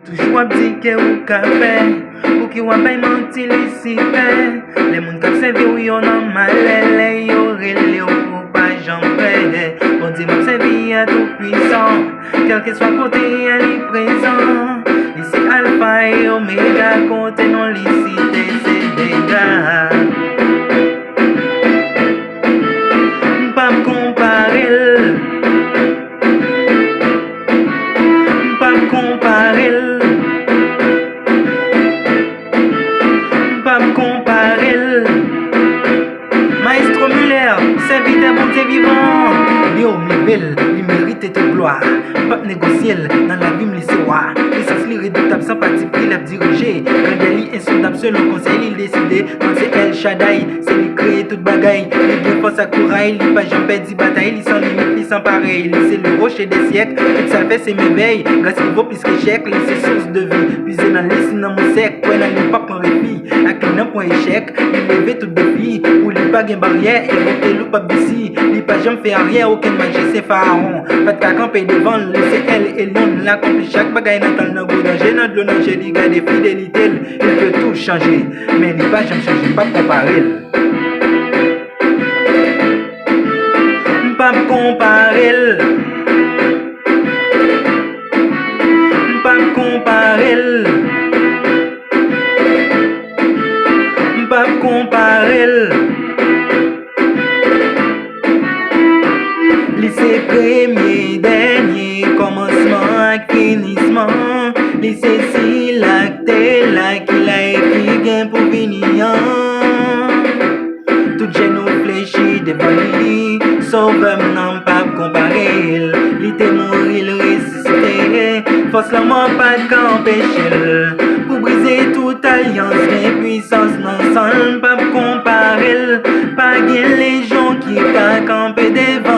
Toujours ap di ke ou ka fe, ou ki wap bay manti li si fe. Le moun kap sevi ou yo nan malele, yo rele ou pa jan pre. On di map sevi a tout puissant, kelke swa kote li prezant. Li se alfa e omega, kote non li site se dega. M'pap komparel, m'pap komparel, m'pap komparel. Maestro Muller, serviteur bon Dieu vivant. Li omnivel, li mérite toute gloire. Pap négociel, dans la vie m'lisse roi. Licence li redoutable, sans parti pris, l'a dirigé. Rebelli insondable, selon conseil, il décidé. Quand c'est El Shaddai, c'est lui créer toute bagaille. Li bien force à courail, li pas jamais dit bataille. Li sans limite, li sans pareil. Li c'est le rocher des siècles. Tout ça fait c'est m'éveil. Grâce qu'il vaut plus que chèque, li c'est source de vie. Puisé dans l'issue, dans mon sec. Point dans l'impact, mon répit. À qui n'a point échec. Li levé tout défi. Ou li pas gain barrière. Évoquer loup pas d'ici. Li pas jamais fait arrière. Aucun magie c'est pharaon. Pas de camper devant. Laissez elle et l'on l'accomplit. Chaque bagaille dans le goût danger. Dans le danger, li garde fidélité. Il peut tout changer. Mais li pas jamais changer. Pas comparer. M'pap komparel, m'pap komparel, m'pap komparel. Li se premier, dernier, commencement ak finissement. Li se si lak te lak il a écrit gen pour venir. Tout genou fléchi devant lui, sauveur n'en pas comparé. Li te mourir, le ressuscité, force la mort pas de empêcher. Pour briser toute alliance, mais puissance non sans pas comparer. Pas gain les gens qui t'a campé devant.